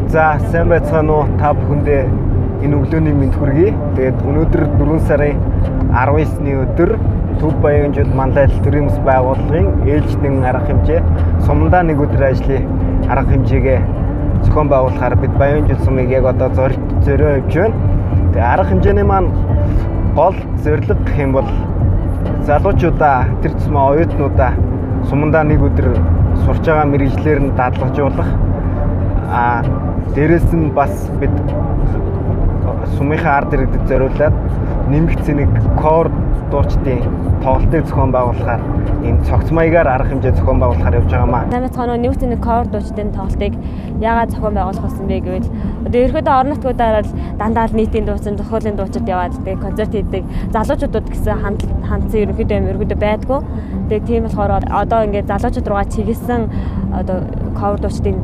За сайн байцгаана уу та бүхэндээ энэ өглөөний мэнд хүргэе. Тэгээд өнөөдөр 4 сарын 19-ний өдөр Төв Баянжууд Манлайл төрийн бас байгууллагын ээлжлэн арга хэмжээ сумдаа нэг өдөр ажлын арга хэмжээгээ зохион байгуулахаар бид Баянжууд сумыг яг одоо зорио явж байна. Тэгээд арга хэмжээний маань гол зорилго гэх юм бол залуучуудаа тэр тусмаа оюутнуудаа сумдаа нэг өдөр сурч байгаа мэргэжлэр нь дадлгажуулах. Дээрээс нь бас бид сумынхаа ард иргэдэд зориулаад нэмэгдсэн нэг кор дуучдын тоглолтыг зохион байгуулахаар энэ цогц маягаар арга хэмжээ зохион байгуулахаар явж байгаамаа. Намайг цаанаа нэмэгдсэн нэг кор дуучдын тоглолтыг яагаад зохион байгуулах болсон бэ гэвэл одоо ерөөдөө орон нутгуудаар л дандаа л нийтийн дуучин, зохиолын дуучид яваад тэгээ концерт хийдэг залуучуудад гэсэн хандсан ерөөдөө байдгүй. Тэгээ тийм болохоор одоо ингээд залуучууд руугаа чиглэсэн одоо кор дуучдын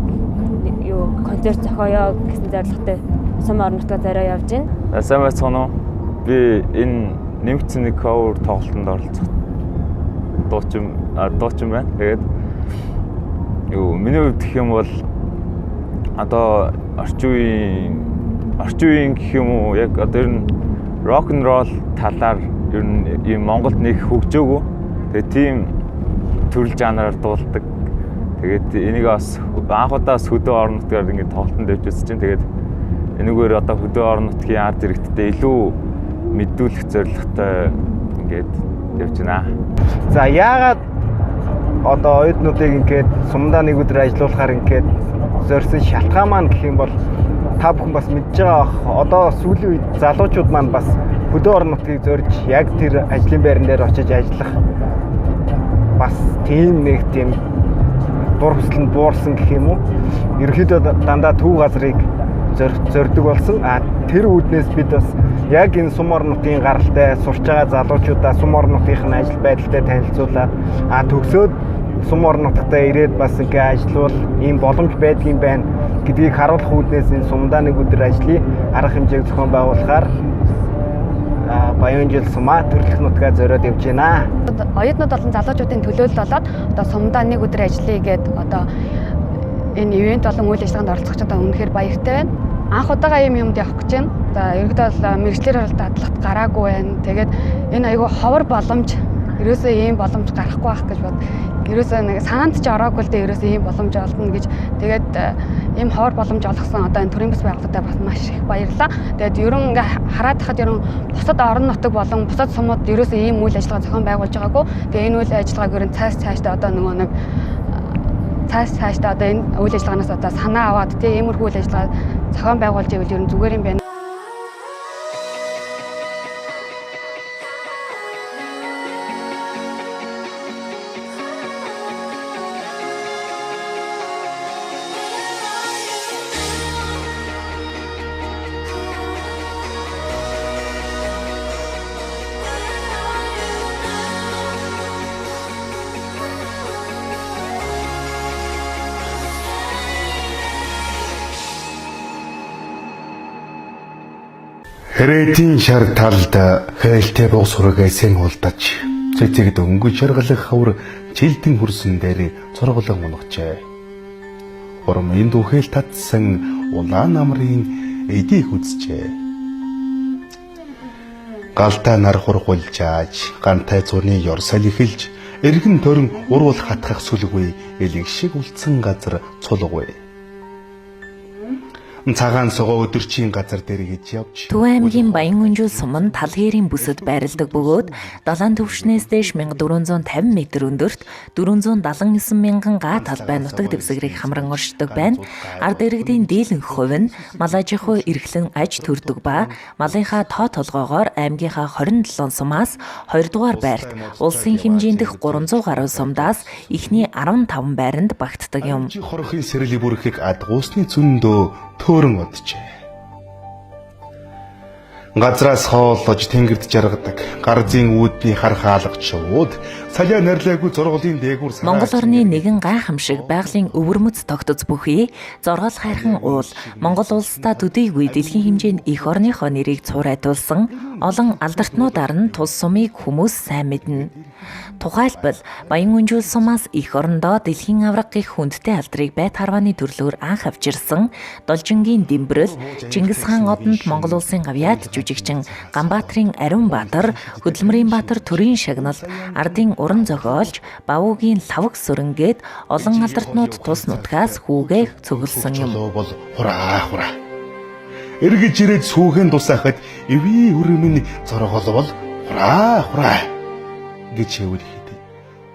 концерт зохиоё гэсэн зорилготой сум орон нутгаа зорио явж байна. Сайн байцгаана уу? Би энэ нэмэгдсэн нэг кавер тоглолтод оролцох дуучин байна. Тэгээд миний хувьд гэх юм бол одоо орчин үеийн гэх юм уу яг одоо ер нь рок н ролл талаар ер нь ийм Монголд нэг хөгжөөгүй. Тэгээд тийм төрөл жанраар дуулдаг. Тэгээд энийг бас анх удаа хөдөө орон нутгаар ингээд тоглолтод явж үзэж чинь тэгээд энэгээр одоо хөдөө орон нутгийн ард иргэдтэй илүү мэдүүлэх зорилготой ингээд явж байна. За яагаад одоо оюутнуудыг ингээд сумдаа нэг өдөр ажиллуулахаар ингээд зорьсон шалтгаан маань гэх юм бол та бүхэн бас мэдж байгаа бах. Одоо сүүлийн үед залуучууд маань бас хөдөө орон нутгийг зорж яг тэр ажлын байран дээр очиж ажиллах бас тийм нэг тийм дурсал нь буурсан гэх юм уу. Ерөнхийдөө дандаа төв газрыг зорддог болсон. Тэр үүднээс бид бас яг энэ сум орон нутгийн гаралтай сурч байгаа залуучуудаа сум орон нутгийн ажил байдалтай танилцуулаад төгсөөд сум орон нутгатаа ирээд бас ингээ ажиллавал ийм боломж байдгийн байна гэдгийг харуулах үүднээс энэ сумдаа нэг өдөр ажлын арга хэмжээг зохион байгуулахаар Баянжууд сумаа төрөлх нутгаа зориод явж байна. Оюутнууд болон залуучуудын төлөөлөл болоод одоо сумдаа нэг өдөр ажиллая гэдэг одоо энэ ивент болон үйл ажиллагаанд оролцох чадаа үнэхээр баяртай байна. Анх удаага юмд явах гэж байна. За ерөнхийдөө бол мэргэжлэр бол дадлахт гараагүй байна. Тэгээд энэ айгүй ховор боломж ерөөсөө ийм боломж гарахгүй байх гэж бод. Ерөөсөө нэг санаанд ч ороогүй л дээ ерөөсөө ийм боломж олдно гэж. Тэгээд ийм ховор боломж олгосон одоо энэ төрийн бас байгууллагатай бас маш их баярлалаа. Тэгээд ерөн ингээ хараад тахад ерөн бусад орон нутаг болон бусад сумууд ерөөсөө ийм үйл ажиллагаа зохион байгуулж байгаагүй. Тэгээд энэ үйл ажиллагааг ерөн цаашдаа одоо нөгөө нэг цаашдаа одоо энэ үйл ажиллагаанаас одоо санаа аваад тийм иймэрхүү үйл ажиллагаа зохион байгуулж ивэл ерөн зүгээр юм байна. Хэрэтийн шар талд хээлтэй бог сургаа сэн хулдаж цэцэгд өнгө шаргалах хавар жилтэн хөрсөн дээр цорголон унагчээ. Урам энд үхэл татсан улаан намрын эдийг үзжээ. Галтай нар хургуулжааж гантай зуны ёрсал ихэлж эргэн төрн урвал хатгах сүлгүй элэг шиг үлдсэн газар цулгүй. Цагаан согоо өдөрчийн газар дээр гэж явж Төв аймгийн Баянжууд сум нь тал хэрийн бүсэд байрладаг бөгөөд далайн түвшнээс дээш 1450 м өндөрт 479 мянган га талбай нутаг дэвсгэрийг хамран оршдог байна. Ард иргэдийн дийлэнх хувь нь малажихуу эрхлэн аж төрдөг ба малынхаа тоо толгоогоор аймгийнхаа 27 сумаас 2 дугаар байрт улсын хэмжээнд 300 гаруй сумдаас эхний 15 байранд багтдаг юм. Хорхын сэрлийн бүрхийг адгуусны зөндөө төөрөн оджээ. Газраас хооллож тэнгэрд жаргадаг гарзын үүдний хар хаалгачууд салиа нэрлээгүй зургуулын дээгүүр Монгол орны нэгэн гайхамшиг байгалийн өвөрмөц тогтоц бүхий зоргол хайрхан уул Монгол улсдаа төдийгүй дэлхийн хэмжээнд их орныхоо нэрийг цуурайтуулсан Олон алдартнуудаар нь тус сумыг хүмүүс сайн мэднэ. Тухайлбал Баян Өнжил сумаас их орондоо дэлхийн авраг гэх хүндтэй алдрыг байт харвааны төрлөөр анх авчирсан Должингийн Дэмбэрэл, Чингис хаан одонд Монгол улсын гавьяат жүжигчин Ганбаатарын Ариун Баатар, Хөдөлмөрийн Баатар төрийн шагнал, ардын уран зохиолч Бавуугийн Лавг сүрэнгээд олон алдартнууд тус нутгаас хүүгээ цугласан юм. Бол хураа. Эргэж ирээд сүүхэн тусаахад эвээ өрөмний зоргол бол хураа гэж хэвэр хийдэг.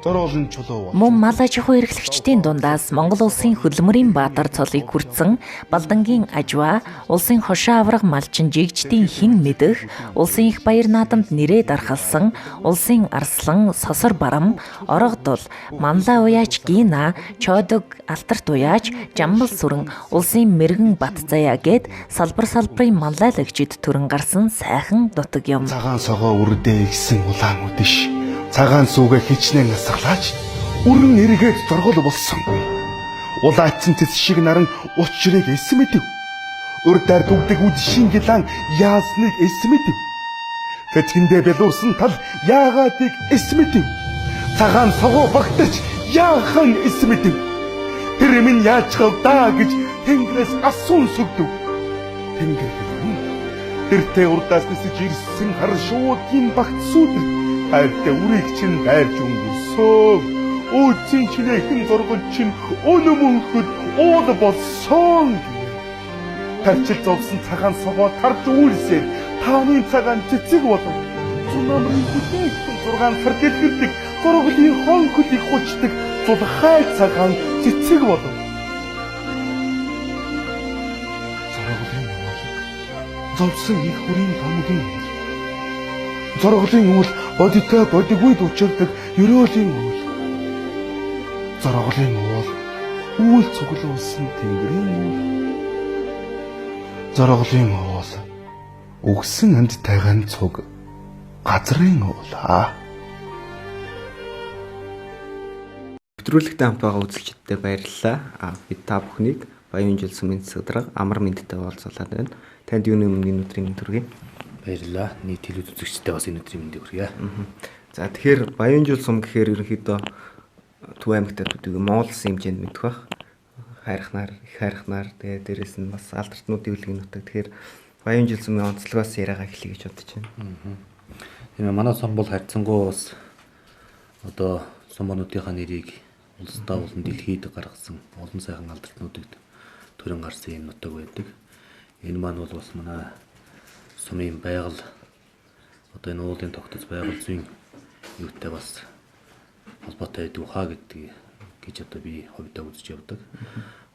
Зорголын чулуу. Мөн мал аж ахуй эрхлэгчдийн дундаас Монгол улсын Хөдөлмөрийн Баатар цолыг хүртсэн Балдангийн Ажва, улсын хошоо авраг малчин жигждийн хин мэдэх, улсын их баяр наадамд нэрээ дархалсан, улсын арслан Сосор Барам, Орогдол, Манлай уяач Гина, Чодог Алтарт уяач, Жамбал сүрэн, улсын Мэргэн Батцаяа гэд салбарын манлайлагчид төрөн гарсан сайхан нутаг юм. Цагаан согоо үрдээ игсэн улаан үдэш. Цагаан сүүгээ хичнээн насгалаач өрн эргээд зоргол болсон. Улаацсан тэс шиг наран учрыг эсмэдэв. Урдаар дүгдэг үдшин гилан яасныг эсмэдэв. Тэтгэндээ бэлуурсан тал яагаадыг эсмэдэв. Цагаан согоо багтаж яахан эсмэдэв. Тэр минь яачхав даа гэж Тэнгэрээс асуун сүгдэв. Тэнгэр тэртээ урдаас нисэж ирсэн хар шуугийн багт сүдэр. Хайртай үрийг чинь дайрч өнгөрсөн. Өөцийн чинээхэн зургал чинь өнөмөнхөд уул болсон. Тарчил зовсон цагаан согоо тарж үйлсээр тааны цагаан цэцэг болов. Цунамрын бүтээгдэхүүн 6 сар дэлгэрдэг зурглын хон хөлийг хучдаг зулхай цагаан цэцэг болов. Зурглын уул зовсон их хүрийн томгийн зурглын уул бодиттой бодиггүй учирдаг ерөөлийн уул. Зорголын уул цуглуулсан тэнгэрийн уул. Зорголын уул өгсөн амд тайгаан цуг газрын уулаа. Нэвтрүүлэгтэй хамт байгаа үзэгчдэд баярлалаа. Бид та бүхнийг Баян Өнжил сумын засаг дарга амар мэдтэй уулзуулаад байна. Танд юуны өмнө өдрийн мэнд хүргэе. Баярлалаа. Нийт телевиз үзэгчтэй бас энэ өдрийн мэндийг хүргье. За тэгэхээр Баян Өнжил сум гэхээр ерөнхийдөө Төв аймагтуудыг Монгол улсын хэмжээнд мэдэх бах. Их хайрхнаар тэгээ дээрэс нь бас алдартнуудын үлгийн нутаг. Тэгэхээр Баян Өнжил сумын онцлогоос яриагаа эхлэе гэж бодож байна. Тийм манай сум бол харьцангуй бас одоо сумнуудынхаа нэрийг улсдаа болон дэлхийд гаргасан олон сайхан алдартнуудыг төрөн гарсан юм нутаг байдаг. Энэ маань бол бас манай сумын байгаль одоо энэ уулын тогтц байгаль зүйн юутай бас холбоотой байдаг хаа гэдэг гэж одоо би хувьдаа үзэж явдаг.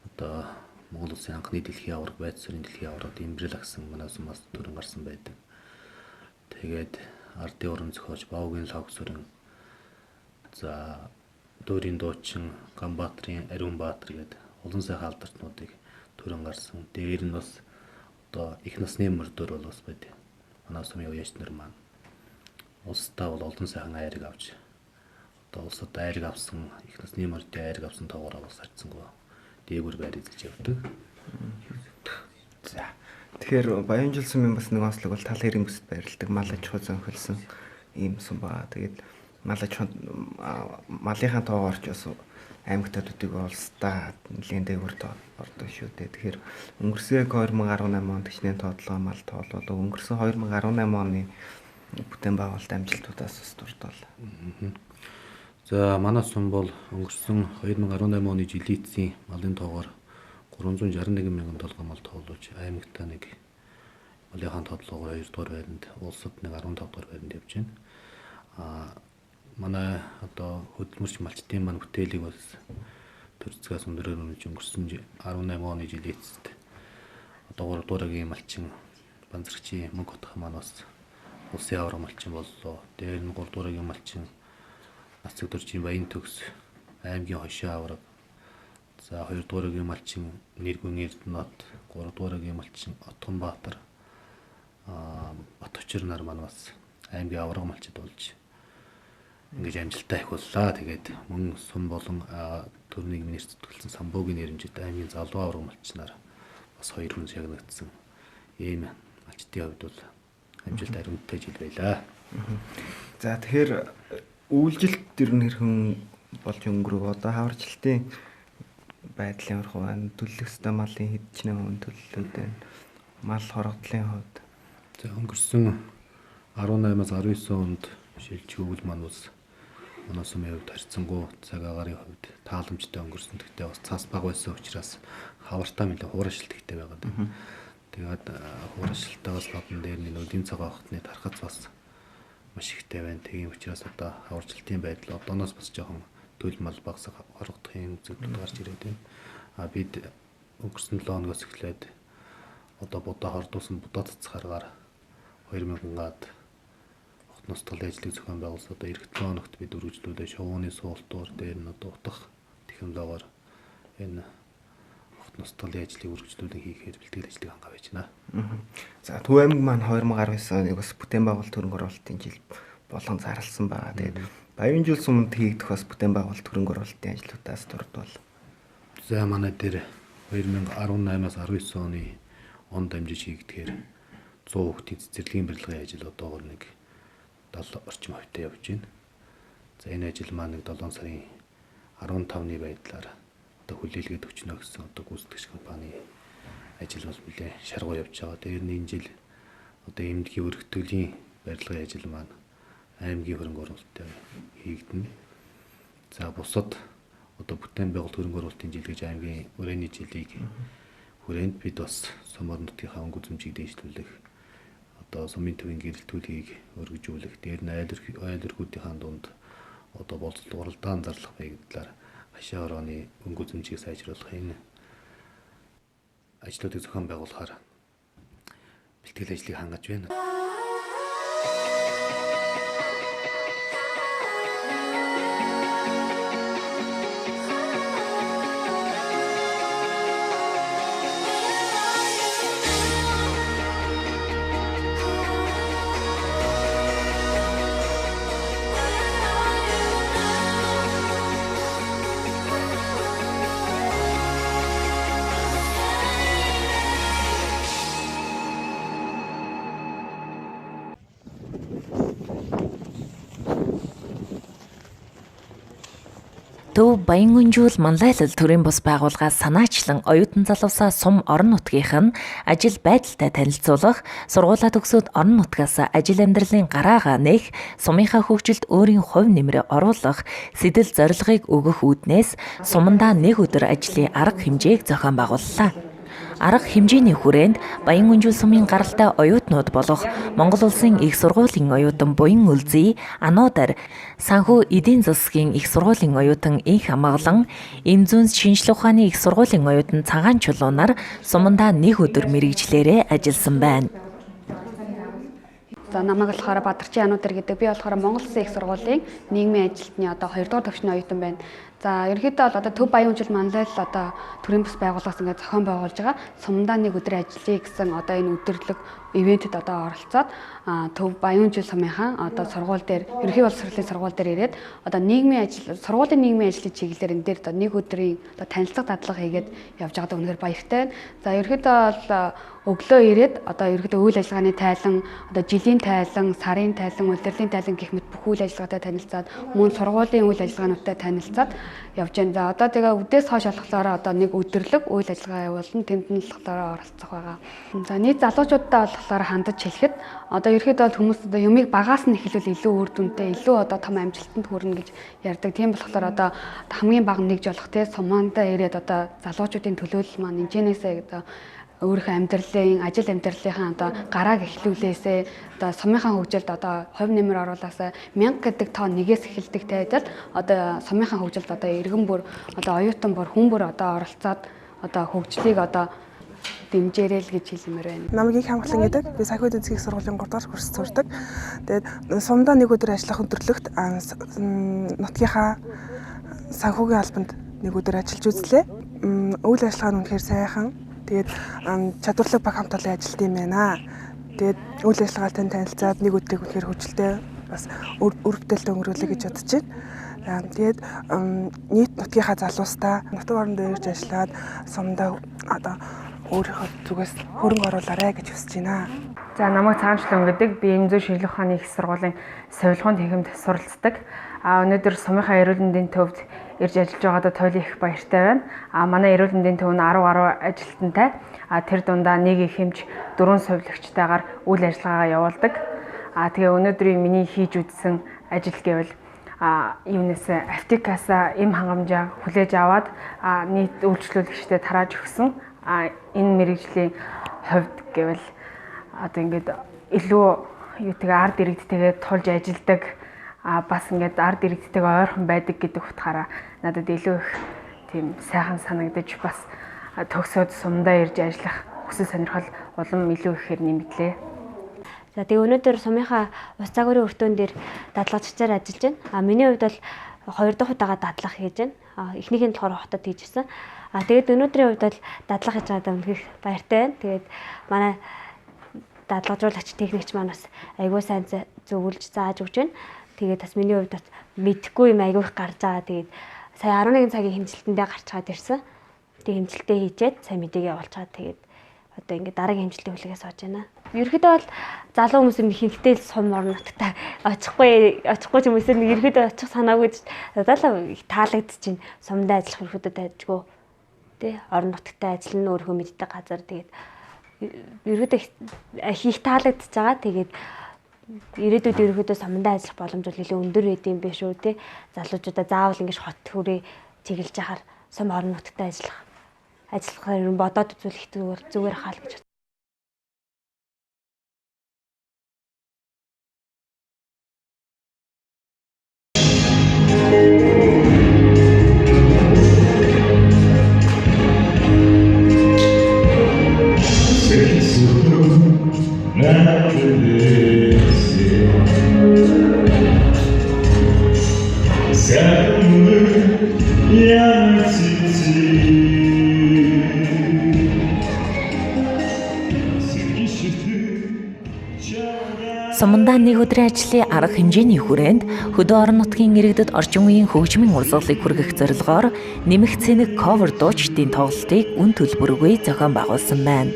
Одоо Монгол улсын анхны дэлхийн аварга байц сүрийн дэлхийн аваргад Дэмбэрэл агсан манай сумаас төрөн гарсан байдаг. Тэгээд ардын уран зохиолч Бавуугийн Лавг сүрэн, за Дөрийн дуучин Ганбаатарын Ариун Баатар гэдэг олон сайхан алдартнуудыг төрөн гарсан. Дээр нь бас одоо их насны мөрдөр бол бас байдаг. Манай сумын уяач нар маань улсдаа бол олон сайхан айраг авч одоо улсад айраг авсан, их насны мөрдөө айраг авсан тоогоороо бас харьцангуй дээгүүр байр эзэлж явдаг. За тэгэхээр Баян Өнжил сумын бас нэг онцлог бол тал хэрийн бүсэд байрладаг мал аж ахуй зөнхөлсөн ийм сум баа. Тэгээд мал аж ахуй малынхаа тоогоорч бас аймагтуудыг улсдаа нэлээд дээгүүрт ордог шүү дээ. Тэгэхээр өнгөрсөн 2018 онд хичнээн тоотлогоо мал тоолол өнгөрсөн 2018 оны бүтээн байгуулалт амжилтуудаас бас дурдвал. За манай сум бол өнгөрсөн 2018 оны жилийн эцсийн малын тоогоор 361 мянган толгой мал тоолж аймагтаа нэг малынхаа тодлогоор 2 дугаар байранд, улсад нэг 15 дугаар байранд явж байна. Манай одоо хөдөлмөрч малчдын маань бүтээлийг бас төрцгөөс өндөрөөр үнэлж өнгөрсөн 18 оны жилийн эцэст одоо 3 дугааргийн малчин банзрагчийн мөнгө хотох маань бас улсын авраг малчин боллоо. Дээр нь 3 дугааргийн малчин Нацаг дөржийн Баян төгс аймгийн хошоо авраг. За 2 дугааргийн малчин Нэргүн Эрдэнэт, 3 дугааргийн малчин Отгон Баатар, Бат Учир нар маань бас аймгийн авраг малчид болж ингэж амжилттай их боллаа. Тэгээд мөн сум болон төрний нэр зүтгэлсэн Самбуугийн нэрмжид аймгийн залуу авраг малчнаар бас 2 хүн шагнагдсан. Ийм малчдын хувьд бол амжилт хариуцтай жил байлаа. За тэгэхээр үйлдэлт ер нь хэрхэн болж өнгөрөв? Одоо хаварчлалтын байдал ямар хуваа төлөх ёстой малын хэдчнээ хүн төлөлүүд байна. Мал хорогдлын хувьд. За өнгөрсөн 18-аас 19 онд шилж хөвөл маань бас манай сумын хувьд харьцангуй цаг агарын хувьд тааламжтай өнгөрсөн. Гэхдээ бас цаас баг байсан учраас хавартаа нэлээд хуурашилт ихтэй байгаад. Тэгээд хуурашилтаас гадна дээр нэг өдийн цагаан хатны тархац бас маш ихтэй байна. Тийм учраас одоо хаварчлалтын байдал одооноос бас жоохон төл мал багсах хорогдохын зүйлүүд гарч ирээд байна. Бид өнгөрсөн 7 хоногоос эхлээд одоо будаа хордуулсан будаа цацхааргаар 2000 гаад хот ностолын ажлыг зохион байгуулсан. Одоо эх 7 хоногт бид үргэлжлүүлээ шувууны суултуур дээр нь одоо утах технологиор энэ хот ностолын ажлыг үргэлжлүүлэн хийхээр бэлтгэл ажлыг хангаж байж байна. За Төв аймаг маань 2019 оныг бас бүтээн байгуулалт хөрөнгө оруулалтын жил болгон зарласан байгаа. Тэгээд Баян жил суманд хийгдэх бас бүтээн байгуулалт хөрөнгө оруулалтын ажлуудаас дурдвал. За манай дээр 2018-аас 19 оны он дамжиж хийгдэхээр 100 хүүхдийн цэцэрлэгийн барилгын ажил одоогор нэг 70 орчим хувьтай явж байна. За энэ ажил маань нэг 7 сарын 15-ны байдлаар одоо хүлээлгээд өчнө гэсэн одоо гүйцэтгэгч компани ажил бол нэлээд шаргуу явж байгаа. Тэр нь энэ жил одоо эмнэлгийн өргөтгөлийн барилгын ажил маань аймгийн хөрөнгө оруулалттай хийгдэнэ. За бусад одоо бүтээн байгуулалт хөрөнгө оруулалтын жил гэж аймгийн өрөөний жилийг хүрээнд бид бас Сумар нутгийнхаа өнгө үзэмжийг дэвшлүүлэх одоо сумын төвийн гэрэлтүүлгийг өргөжүүлэх дээр нь айл өргүүдийнхаа дунд одоо болцлог уралдаан зарлах байгдлаар хашаа орооны өнгө үзэмжийг сайжруулах энэ ажлуудыг зохион байгуулахаар бэлтгэл ажлыг хангаж байна. Төв Баян гүнжүүл манлайлал төрийн бус байгууллагаас санаачлан оюутан залуусаа сум орон нутгийнх нь ажил байдалтай танилцуулах, сургуулаа төгсөөд орон нутгаас ажил амьдралын гараагаа нээх, сумынхаа хөгжилд өөрийн хувь нэмрээ оруулах сэтэл зорилгыг өгөх үүднээс сумандаа нэг өдөр ажлын арга хэмжээг зохион байгууллаа. Арга хэмжээний хүрээнд Баян гүнжүүл сумын гаралтай оюутнууд болох Монгол улсын их сургуулийн оюутан Буян Үлзий, Ануудар, Санхүү эдийн засгийн их сургуулийн оюутан Инх Амгалан, Эмзүүнс шинжлэх ухааны их сургуулийн оюутан Цагаан Чулуунаар сумандаа нэг өдөр мэргэжлээрээ ажилласан байна. За намайг болохоор Бадарчин Ануудар гэдэг. Би болохоор Монгол Улсын их сургуулийн нийгмийн ажилтны одоо 2 дугаар төвчний оюутан байна. За ерөнхийдөө бол одоо Төв Баян гүнжүүл манлайлал одоо төрийн бус байгууллагаас ингээд зохион байгуулж байгаа сумдаа нэг өдөр ажиллая гэсэн одоо энэ өдөрлөг ивентэд одоо оролцоод Төв Баян гүнжүүл сумынхаа одоо сургууль дээр ерөнхий боловсролын сургууль дээр ирээд одоо нийгмийн ажил сургуулийн нийгмийн ажлын чиглэлээр энэ дээр одоо нэг өдрийн одоо танилцлага дадлага хийгээд явж байгаадаа үнэхээр баяртай байна. За ерөнхийдөө бол өглөө ирээд одоо ерөнхийдөө үйл ажиллагааны тайлан, одоо жилийн тайлан, сарын тайлан, улирлын тайлан гэх мэт бүх үйл ажиллагаатай танилцаад мөн сургуулийн үйл ажиллагаануудтай танилцаад явж байна. За одоо тэгээ үдээс хойш болохоор одоо нэг өдөрлөг үйл ажиллагаа явуулна, тэнд нь болохоор оролцох байгаа. За нийт залуучуудтай болохоор хандаж хэлэхэд одоо ерөнхийдөө хүмүүс одоо юмыг багаас нь эхлүүл илүү үр дүнтэй, илүү одоо том амжилтанд хүрнэ гэж ярьдаг. Тийм болохоор одоо хамгийн бага нэгж болох те сумаандаа ирээд одоо залуучуудын төлөөлөл маань энэчнээсээ одоо өөрийнхөө амьдралын ажил амьдралынхаа одоо гарааг эхлүүлээсээ одоо сумынхаа хөгжилд одоо хувь нэмэр оруулаасаа 1000 гэдэг тоо нэгээс эхэлдэг тайлбар одоо сумынхаа хөгжилд одоо иргэн бүр одоо оюутан бүр хүн бүр одоо оролцоод одоо хөгжлийг одоо дэмжээрэй л гэж хэлмээр байна. Намайг их хамглан гэдэг. Би Санхүү эдийн засгийн сургуулийн 3 дугаар курс сурдаг. Тэгээд сумдаа нэг өдөр ажиллах өдөрлөгт нутгийнхаа санхүүгийн албанд нэг өдөр ажиллаж үзлээ. Үйл ажиллагаа нь үнэхээр сайхан. Тэгээд чадварлаг баг хамт олон ажилт юм байна. Тэгээд үйл ажиллагаатай танилцаад нэг өдрийг үнэхээр хөгжилтэй бас үр бүтээлтэй өнгөрүүлэх гэж бодож байна. Тэгээд нийт нутгийнхаа залуустаа нутаг орон дээр ирж ажиллаад сумдаа одоо өөрийнхөө зүгээс хөрөнгө оруулаарай гэж хүсэж байна. За намайг Цаамчлан гэдэг би Эмзүү Шинжлэх ухааны их сургуулийн совилгоонд хэмжээнд суралцдаг. Өнөөдөр сумынхаа эрүүл мэндийн төвд ирж ажиллаж байгаадаа туйлын их баяртай байна. Манай эрүүл мэндийн төв нь 10 гаруй ажилтнтай. Тэр дундаа нэг их хэмж 4 совилогчтойгоор үйл ажиллагаагаа явуулдаг. Тэгээ өнөөдрийн миний хийж үзсэн ажил гэвэл юунаас аптекаас эм хангамжаа хүлээж аваад нийт үйлчлүүлэгчдэд тарааж өгсөн. Энэ мэрэгжлийн хувьд гэвэл одоо ингээд илүү ард иргэдтэйгээ тулж ажилладаг, бас ингээд ард иргэдтэйгээ ойрхон байдаг гэдэг утгаараа надад илүү их тийм сайхан санагдаж, бас төгсөөд сумдаа ирж ажиллах хүсэл сонирхол улам илүү ихээр нэмэгдлээ. За тэгээ өнөөдөр сумынхаа ус загварын өртөөн дээр дадлагчдаар ажиллаж байна. Миний хувьд бол 2 дахь удаага дадлага хийж байна. Эхнийх нь болохоор хотод хийжсэн. Тэгээд өнөөдрийн хувьд бол дадлага хийж байгаадаа үнэхээр баяртай байна. Тэгээд манай дадлагжуулагч техникч маань бас айгүй сайн зөвлөж зааж өгч байна. Тэгээд бас миний хувьд бас мэдхгүй юм айгүй их гарч байгаа. Тэгээд сая 11 цагийн хэмжилтэндээ гарч чаад ирсэн. Тэгээд хэмжилтээ хийчээд сайн мэдээгээ явуулж байгаа. Тэгээд одоо ингээд дараагийн хэмжилтийн хүлээгээс сууж байна. Ерөнхийдөө бол залуу хүмүүс юм ихэнхдээ сум орон нутгад очихгүй ч юм эсвэл ерөнхийдөө очих санаагүй задлаа их таалагдчихээн. Сумдаа ажиллах ерөнхийдөө дайжгүй. Тэ орон нутгад ажиллана өөрөө мэддэг газар. Тэгээд ерөнхийдөө их таалагдчихж байгаа. Тэгээд ирээдүйд ерөнхийдөө сумдаа ажиллах боломж бол илүү өндөр байдэм биш үү те. Залуучуудаа заавал ингэж хот хүрээ чиглэж яхаар сум орон нутгад ажиллахаар ер нь бодоод үзүүлэх зүгээр хаал гэж. Сумдаа нэг өдрийн ажлын арга хэмжээний хүрээнд хөдөө орон нутгийн иргэдэд орчин үеийн хөгжмийн урсгалыг хүргэх зорилгоор нэмэх цэник ковер дуучдын тоглолтыг үн төлбөргүй зохион байгуулсан байна.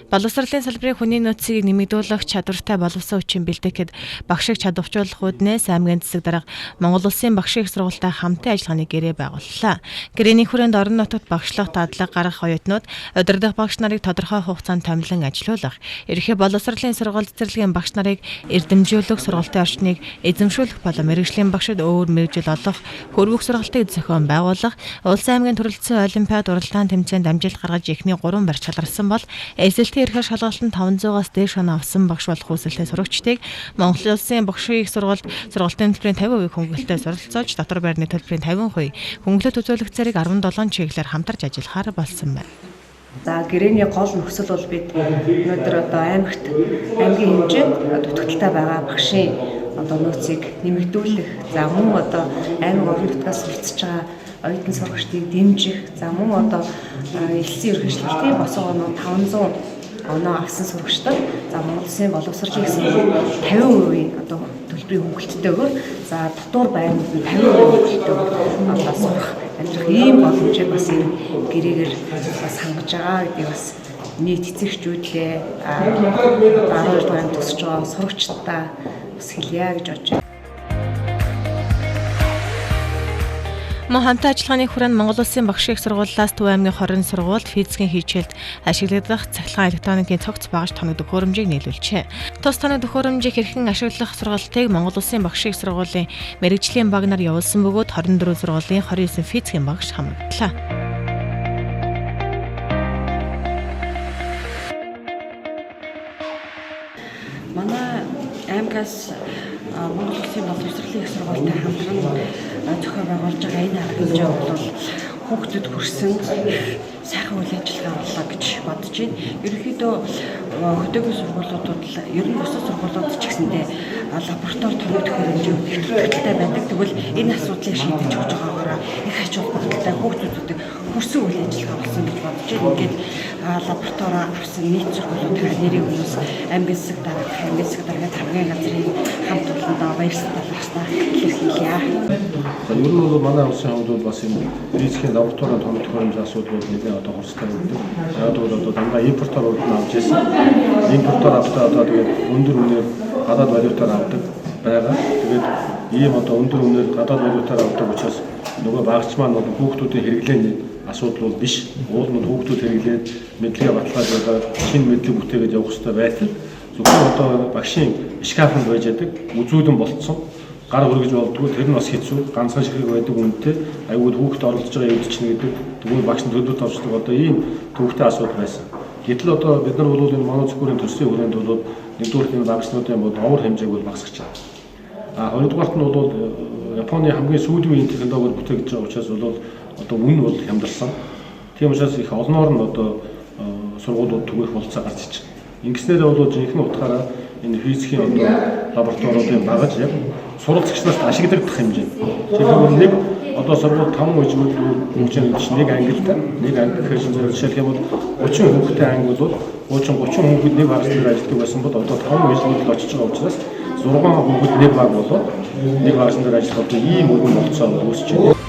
Боловсролын салбарын хүний нөөцийг нэмэгдүүлэх чадвартай боловсон хүчин бэлтгэхэд багшийг чадваржуулах үүднээс аймгийн засаг дарга Монгол Улсын багшийн их сургуультай хамтын ажиллагааны гэрээ байгууллаа. Гэрээний хүрээнд орон нутагт багшлах дадлага гаргах оюутнууд удирдах багш нарыг тодорхой хугацаанд томилон ажилуулах, ерөнхий боловсролын сургууль цэцэрлэгийн багш нарыг эрдэмжүүлэх, сургуулийн орчныг эзэмшүүлэх болон мэргэжлийн багшид өөр мэргэжил олох, хөрвөх сургалтыг зохион байгуулах, Улсын аймгийн төрөлцсөн олимпиад уралдаан тэмцээнд амжилт гаргаж эхний 3 барь чалгарсан бол эсэлтийн эрхэр шалгалтанд 500-аас дээш оноо авсан багш болох хүсэлтэй сурагчдыг Монгол Улсын багшийн их сургуульд сургалтын төлбөрийн 50% хөнгөлөлтөд суралцуулж дотор байрны төлбөрийн 50% хөнгөлөлт үзүүлэх зэрэг 17 чиглэлээр хамтарч ажиллахаар болсон байна. За гэрээний гол нөхцөл бол бид өнөөдөр одоо аймгийн хэмжээнд дутагдaltaй байгаа багшийн одоо нөөцийг нэмэгдүүлэх, за мөн одоо аймаг орон нутгаас суралцж байгаа оюутан сурагчдыг дэмжих, за мөн одоо элсэн ерөнхийлөгчдийн босоо оноо 500 оноо авсан сурагчдад за Монгол Улсын боловсролын их сургууль 50% одоо төлбөрийн хөнгөлөлтөөр за дотор байрнууд нь 50% хөнгөлөлтөөр одоо сурах амьдрах ийм боломжийг бас энэ гэрээгээр бас хангаж байгаа гэдэг бас нийт эцэгчүүдээ 12 дугаар анги төгсөж байгаа сурагчдаа бас хэлье гэж бодож байна. Мөн хамтаа ажиллагааны хүрээнд Монгол Улсын багшийн их сургуулиас Төв аймгийн хорин сургуульд физикийн хичээлд ашиглагдах цахилгаан электроникийн цогц багаж тоног төхөөрөмжийг нийлүүлжээ. Тус тоног төхөөрөмжийг хэрхэн ашиглах сургалтыг Монгол Улсын багшийн их сургуулийн мэрэгжлийн баг нар явуулсан бөгөөд 24 сургуулийн 29 физикийн багш хамрагдлаа. Манай аймгаас Монгол Улсын боловсролын их сургуультай хамтран зохион байгуулж байгаа энэ арга хэмжээ бол хүүхдэд хүрсэн сайхан үйл ажиллагаа боллоо гэж бодож байна. Ерөнхийдөө хөдөөгийн сургуулиудад ер нь бусад сургуулиуд ч гэсэндээ лаборатори тоног төхөөрөмж их төлөвлөлттэй байдаг. Тэгвэл энэ асуудлыг шийдэж өгч байгаагаараа их ач холбогдолтой хүүхдүүдэд хүрсэн үйл ажиллагаа болсон гэж бодож байна. Ингээд лаборатори авсан нийт сургуулиудын нэрийг хүмүүс аймгийн засаг дарга хамгийн газрын хамт олондоо баяртай талхтаа илэрхийлье. За ер нь бол манай улсын хувьд бол бас энэ физикийн лабораторийн тоног төхөөрөмжийн асуудал нэлээд одоо хурцтай байдаг. Яг бол одоо дандаа импортоор авч ирсэн. Импортоор автаа одоо тэгээд өндөр үнээр гадаад валютаар авдаг байгаа. Тэгээд ийм одоо өндөр үнээр гадаад валютаар авдаг учраас нөгөө багч маань бол хүүхдүүдийн хэрэглээний асуудал бол биш. Уул нь хүүхдүүд хэрэглээд мэдлэгээ баталгааж байгаа шинэ мэдлэг бүтээгээд явах хэрэгтэй байтал зөвхөн одоо багшийн шкафанд байж байдаг үзүүлэн болцсон гар хүргэж болдгоо тэр нь бас хэцүү ганцхан шиг байдаг үнэтэй аюул хүүхд оролцож байгаа юм чинь гэдэг тэгвэл багш нь төлөвлөлт авчдаг одоо ийм төвхтэй асуудал байсан. Гэтэл одоо бид нар бол энэ монозкурын төслийн хүрээнд бол нэгдүгээр энэ багшнуудын бол овор хэмжээг бол багасгаж байна. Хоёрдугаарт нь бол Японы хамгийн сүүлийн үеийн технологиор бүтээгдэж байгаа учраас бол одоо үн бол хямдарсан. Тийм учраас их олноор нь одоо сургуулиуд түгээх болцоо гарч иж байна. Ингэснээр бол жинхэнэ утгаараа энэ физикийн одоо лабораториудын багаж яг суралцагчнаас ашиглагдах хэмжээ. Тэгэхээр нэг одоо сургууль 5 үжмэл хэмжээний чинь нэг ангилтай нэг анги гэхээр жишээлх юм бол 30 хүүхэдтэй анги бол 30 хүүхэд нэг багш дээр ажилладаг байсан бол одоо 5 үжмэл очиж байгаа учраас 6 хүүхэд нэг баг болоод нэг багш дээр ажиллах одоо ийм үгэн болцоо үүсэж байна.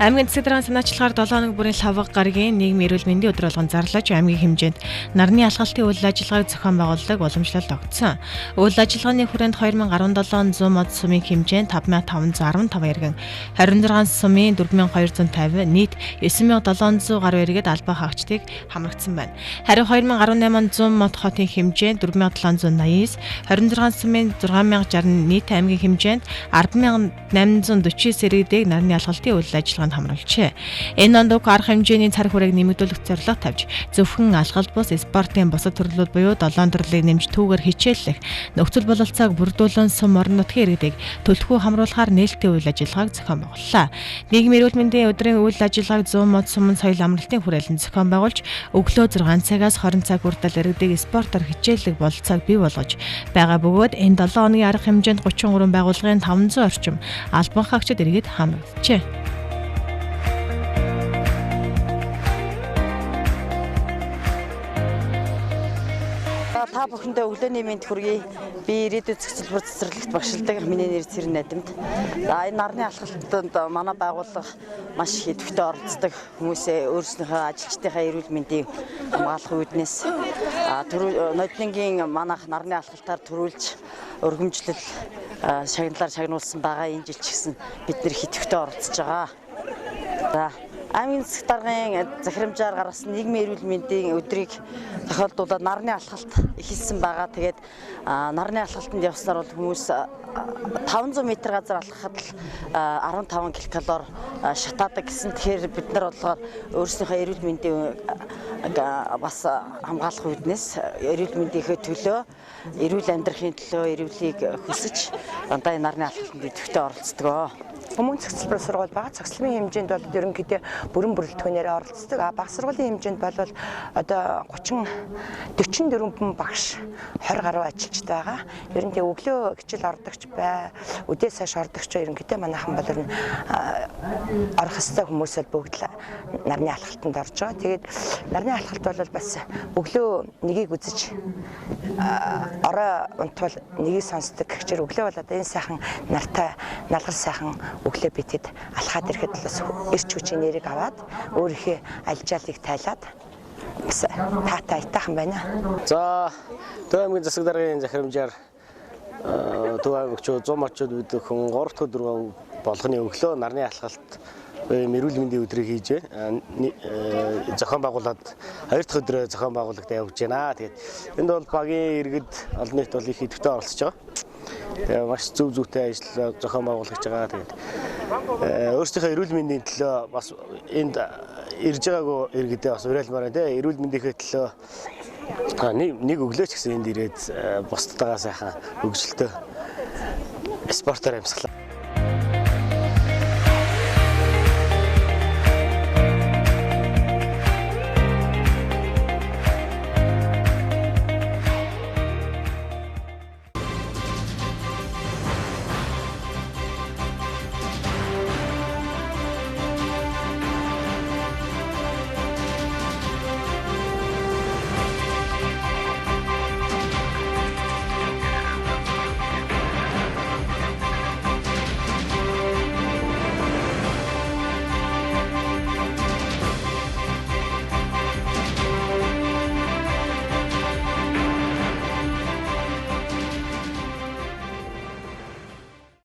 Аймгийн засаг даргын санаачлагаар 7 хоног бүрийн лавга гарагийн нийгмийн эрүүл мэндийн өдөр болгон зарлаж аймгийн хэмжээнд нарны алхалтын үйл ажиллагааг зохион байгуулалт уламжлалт огцсон. Үйл ажиллагааны хүрээнд 2017 100 мод сумын хэмжээнд 5515 иргэн, 26 сумын 4250, нийт 9700 гаруй иргэд албаа хаагчдыг хамрагдсан байна. Харин 2018 100 мод хотын хэмжээнд 4789, 26 сумын 6060, нийт аймгийн хэмжээнд 10849 иргэдийг нарны алхалтын үйл ажиллагаанд хамруулжээ. Энэ онд арга хэмжээний цар хүрээг нэмэгдүүлэх зорилго тавьж зөвхөн алхалт бус спортын бусад төрлүүд буюу долоон төрлийг нэмж түүгээр хичээллэх, нөхцөл бололцоог бүрдүүлэн сум орон нутгийн иргэдийг төлөвлөгөө хамруулахаар нээлттэй үйл ажиллагааг зохион байгууллаа. Нийгмийн эрүүл мэндийн өдрийн үйл ажиллагааг 100 мод сумын соёл амралтын хүрээлэн зохион байгуулж өглөө 6 цагаас 20 цаг хүртэл иргэдийг спортоор хичээллэх бололцоог бий болгож байгаа бөгөөд энэ 7 хоногийн арга хэмжээнд 33 байгууллагын 500 орчим албан хаагчид иргэд хамрагджээ. Та бүхэндээ өглөөний мэнд хүргэе. Би ирээдүйн зохицол бүр цэцэрлэгт багшилдаг. Миний нэр Цэрэн Надимт. За энэ нарны алхалтанд манай байгууллага маш их идэвхтэй оролцдог. Хүмүүсээ өөрсдийнхөө ажилчдынхаа эрүүл мэндийг хамгаалах үүднээс ноднингийн манайх нарны алхалтаар төрүүлж өргөмжлөл шагналаар шагнуулсан байгаа. Энэ жил ч гэсэн бид нэр хитгэвтэй оролцож байгаа. За аймгийн засаг даргын захирамжаар гаргасан нийгмийн эрүүл мэндийн өдрийг тохиолдуулаад нарны алхалт эхэлсэн байгаа. Тэгээд нарны алхалтанд явснаар бол хүмүүс 500 м газар алхахад л 15 ккал шатаадаг гэсэн. Тэгэхээр бид нар болохоор өөрсдийнхөө эрүүл мэндийн бас хамгаалах үүднээс эрүүл мэндийнхээ төлөө, эрүүл амьдрахын төлөө эрүүлийг хүсэж дандаа нарны алхалтанд идэвхтэй оролцдог. Хүмүүн цогцлбор сургууль байгаа. Цогцлын хэмжээнд бол ерөнхийдөө бүрэн бүрэлдэхүүнээр оролцдог. Бага сургуулийн хэмжээнд бол одоо 44 багш 20 гаруй ажилчид байгаа. Ерөнхийдөө өглөө хичээл ордогч бай, үдээс хойш ордогч ерөнхийдөө манайхан бол орох хэстэй хүмүүс бол бүгд л нарны алхалтанд орж байгаа. Тэгээд нарны алхалт бол бас өглөө нэгийг үзэж орой унтвал нэгийг сонсдог. Гэвч өглөө бол одоо энэ сайхан нартай налгал сайхан өглөө битэд алхаад ирэхэд бас эрч хүчийн нэрийг аваад өөрийнхөө алжаалыг тайлаад таатай айтаахан байна. За Төв аймгийн засаг даргын захирамжаар Төв аймагчууд 100 орчууд бид хүн 3 дахь өдөр болгоны өглөө нарны алхалт эрүүл мэндийн өдрийг хийж зохион байгуулад 2 дахь өдрөө зохион байгуулагт явж байна. Тэгээд энд бол багийн иргэд олон нийт бол их идэвхтэй оролцож байгаа. Тэгээ маш зөв зүйтэй ажил зохион байгуулж байгаа. Тэгээд өөрсдийнхөө эрүүл мэндийн төлөө бас энд ирж байгаагүй иргэдээ бас уриалмаар байна. Тэгээ эрүүл мэндийнхээ төлөө нэг өглөөч гэсэн энд ирээд бусдтайгаа сайхан хөгжилтэй спортоор амьсгалаа.